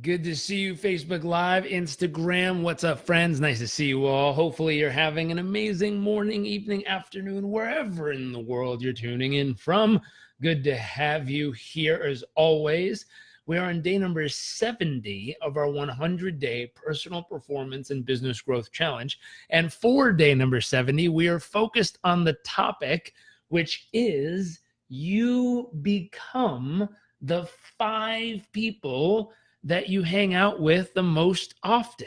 Good to see you, Facebook Live, Instagram. What's up, friends? Nice to see you all. Hopefully, you're having an amazing morning, evening, afternoon, wherever in the world you're tuning in from. Good to have you here as always. We are on day number 70 of our 100-day personal performance and business growth challenge. And for day number 70, we are focused on the topic, which is you become the 5 people that you hang out with the most often.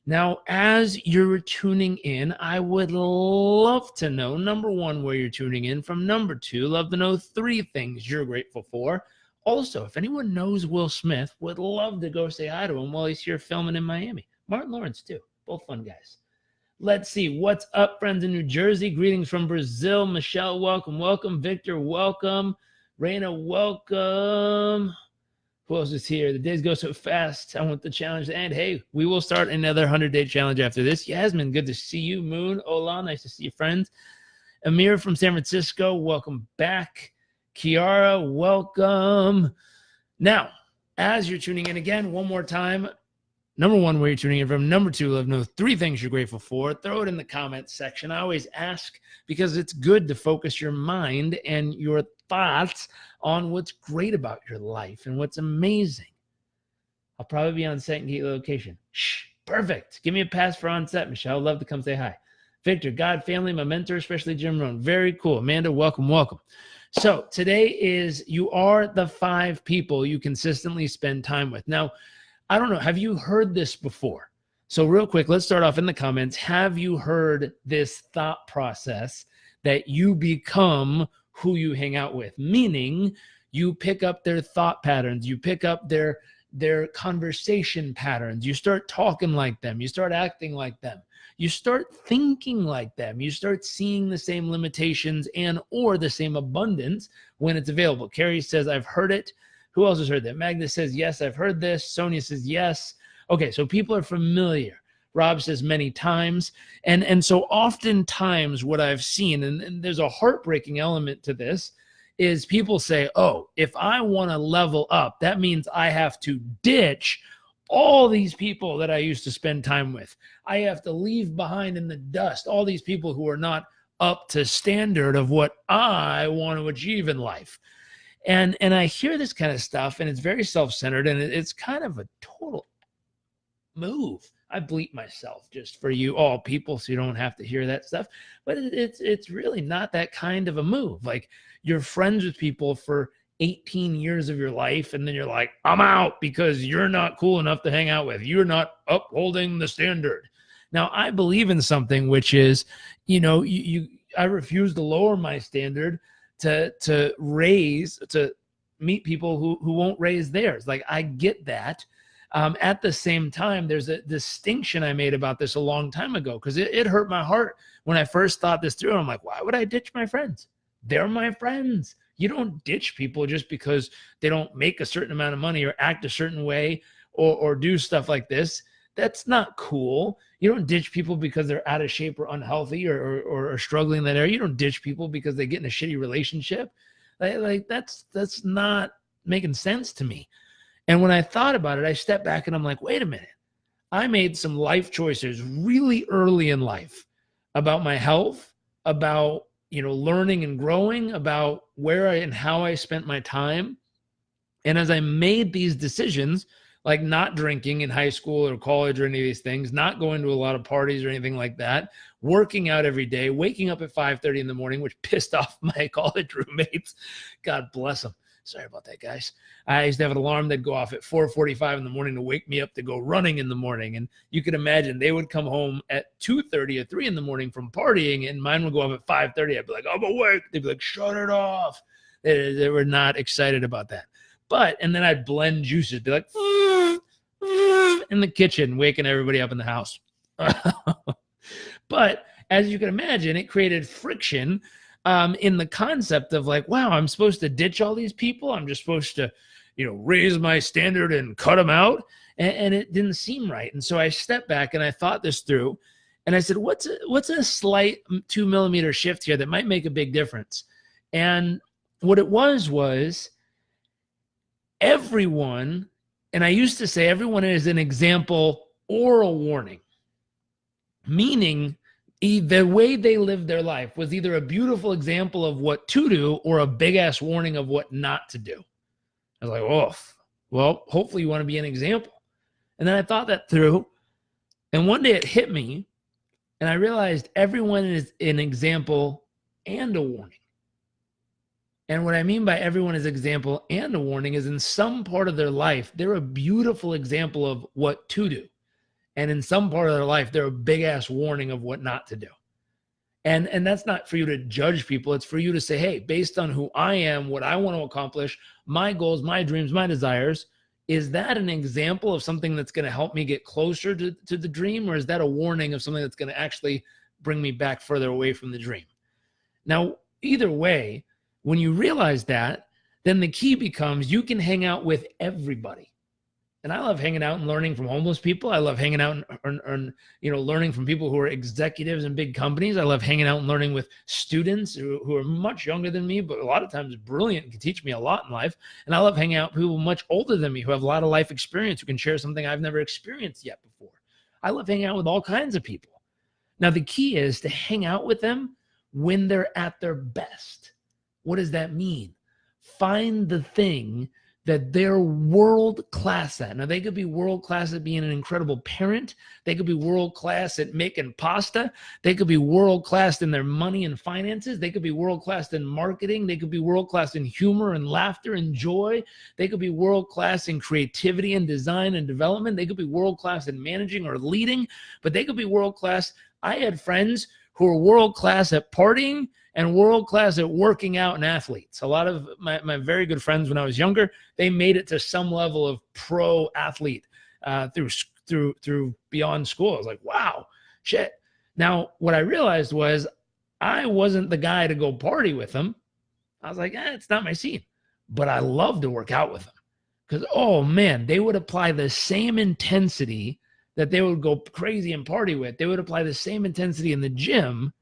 Now, as you're tuning in, I would love to know, number 1, where you're tuning in from. Number 2, love to know 3 things you're grateful for. Also, if anyone knows Will Smith, would love to go say hi to him while he's here filming in Miami. Martin Lawrence, too. Both fun guys. Let's see. What's up, friends in New Jersey? Greetings from Brazil. Michelle, welcome. Welcome. Victor, welcome. Raina, welcome. Who else is here? The days go so fast. I want the challenge to end. Hey, we will start another 100-day challenge after this. Yasmin, good to see you. Moon, Ola, nice to see you, friends. Amir from San Francisco, welcome back. Kiara, welcome. Now, as you're tuning in again, one more time, number 1, where you're tuning in from. Number 2, let me know 3 things you're grateful for. Throw it in the comments section. I always ask because it's good to focus your mind and your thoughts on what's great about your life and what's amazing. I'll probably be on set and get your location. Shh, perfect. Give me a pass for on set, Michelle. I'd love to come say hi. Victor, God, family, my mentor, especially Jim Rohn. Very cool. Amanda, welcome, welcome. So today is you are the 5 people you consistently spend time with. Now, I don't know. Have you heard this before? So real quick, let's start off in the comments. Have you heard this thought process that you become who you hang out with? Meaning you pick up their thought patterns. You pick up their conversation patterns. You start talking like them. You start acting like them. You start thinking like them. You start seeing the same limitations and or the same abundance when it's available. Carrie says, I've heard it. Who else has heard that? Magda says, yes, I've heard this. Sonia says, yes. Okay, so people are familiar. Rob says many times. And so oftentimes what I've seen, and there's a heartbreaking element to this, is people say, oh, if I want to level up, that means I have to ditch all these people that I used to spend time with. I have to leave behind in the dust all these people who are not up to standard of what I want to achieve in life. And I hear this kind of stuff, and it's very self-centered, and it's kind of a total move. I bleep myself just for you all people so you don't have to hear that stuff. But it's really not that kind of a move. Like, you're friends with people for 18 years of your life, and then you're like, I'm out because you're not cool enough to hang out with. You're not upholding the standard. Now, I believe in something, which is, I refuse to lower my standard to meet people who won't raise theirs. Like, I get that. At the same time, there's a distinction I made about this a long time ago because it hurt my heart when I first thought this through. I'm like, why would I ditch my friends? They're my friends. You don't ditch people just because they don't make a certain amount of money or act a certain way or do stuff like this. That's not cool. You don't ditch people because they're out of shape or unhealthy or struggling in that area. You don't ditch people because they get in a shitty relationship. Like that's not making sense to me. And when I thought about it, I stepped back and I'm like, wait a minute. I made some life choices really early in life about my health, about, learning and growing, about where and how I spent my time. And as I made these decisions, like not drinking in high school or college or any of these things, not going to a lot of parties or anything like that, working out every day, waking up at 5:30 in the morning, which pissed off my college roommates. God bless them. Sorry about that, guys. I used to have an alarm that'd go off at 4:45 in the morning to wake me up to go running in the morning. And you could imagine they would come home at 2:30 or 3 in the morning from partying, and mine would go off at 5:30. I'd be like, I'm awake. They'd be like, shut it off. They were not excited about that. And then I'd blend juices, be like, in the kitchen, waking everybody up in the house. But as you can imagine, it created friction in the concept of like, wow, I'm supposed to ditch all these people. I'm just supposed to, raise my standard and cut them out. And it didn't seem right. And so I stepped back and I thought this through. And I said, what's a slight 2 millimeter shift here that might make a big difference? And what it was everyone And I used to say everyone is an example or a warning, meaning the way they lived their life was either a beautiful example of what to do or a big ass warning of what not to do. I was like, oh, well, hopefully you want to be an example. And then I thought that through. And one day it hit me, and I realized everyone is an example and a warning. And what I mean by everyone is example and a warning is in some part of their life, they're a beautiful example of what to do. And in some part of their life, they're a big ass warning of what not to do. And that's not for you to judge people. It's for you to say, hey, based on who I am, what I want to accomplish, my goals, my dreams, my desires, is that an example of something that's going to help me get closer to the dream? Or is that a warning of something that's going to actually bring me back further away from the dream? Now, either way, when you realize that, then the key becomes you can hang out with everybody. And I love hanging out and learning from homeless people. I love hanging out and learning from people who are executives in big companies. I love hanging out and learning with students who are much younger than me, but a lot of times brilliant and can teach me a lot in life. And I love hanging out with people much older than me who have a lot of life experience, who can share something I've never experienced yet before. I love hanging out with all kinds of people. Now, the key is to hang out with them when they're at their best. What does that mean? Find the thing that they're world class at. Now, they could be world class at being an incredible parent. They could be world class at making pasta. They could be world class in their money and finances. They could be world class in marketing. They could be world class in humor and laughter and joy. They could be world class in creativity and design and development. They could be world class in managing or leading, but they could be world class. I had friends who were world class at partying and world class at working out and athletes. A lot of my very good friends when I was younger, they made it to some level of pro athlete through beyond school. I was like, wow, shit. Now, what I realized was I wasn't the guy to go party with them. I was like, it's not my scene. But I love to work out with them because, oh man, they would apply the same intensity that they would go crazy and party with. They would apply the same intensity in the gym.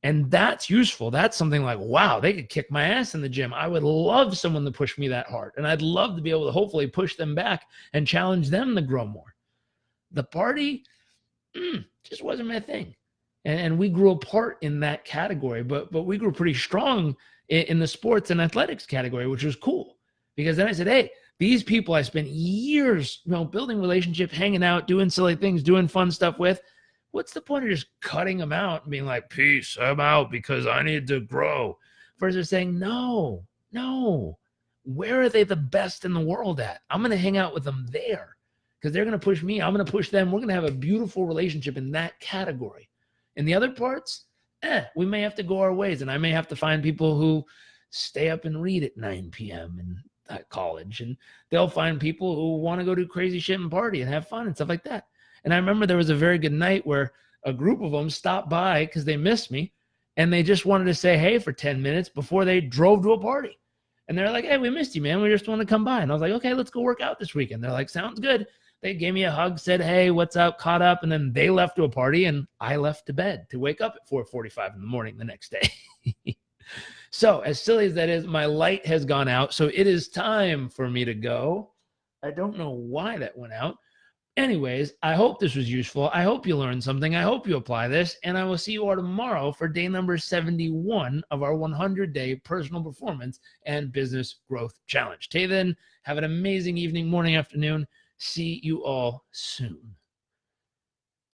And that's useful. That's something like, wow, they could kick my ass in the gym. I would love someone to push me that hard. And I'd love to be able to hopefully push them back and challenge them to grow more. The party just wasn't my thing. And we grew apart in that category, but we grew pretty strong in the sports and athletics category, which was cool. Because then I said, hey, these people I spent years, building relationships, hanging out, doing silly things, doing fun stuff with. What's the point of just cutting them out and being like, peace, I'm out because I need to grow? Versus saying, no, where are they the best in the world at? I'm going to hang out with them there because they're going to push me. I'm going to push them. We're going to have a beautiful relationship in that category. In the other parts, we may have to go our ways. And I may have to find people who stay up and read at 9 p.m. at college. And they'll find people who want to go do crazy shit and party and have fun and stuff like that. And I remember there was a very good night where a group of them stopped by because they missed me and they just wanted to say hey for 10 minutes before they drove to a party. And they're like, hey, we missed you, man. We just want to come by. And I was like, okay, let's go work out this weekend. They're like, sounds good. They gave me a hug, said, hey, what's up, caught up. And then they left to a party and I left to bed to wake up at 4:45 in the morning the next day. So as silly as that is, my light has gone out. So it is time for me to go. I don't know why that went out. Anyways, I hope this was useful. I hope you learned something. I hope you apply this. And I will see you all tomorrow for day number 71 of our 100-day personal performance and business growth challenge. Till then, have an amazing evening, morning, afternoon. See you all soon.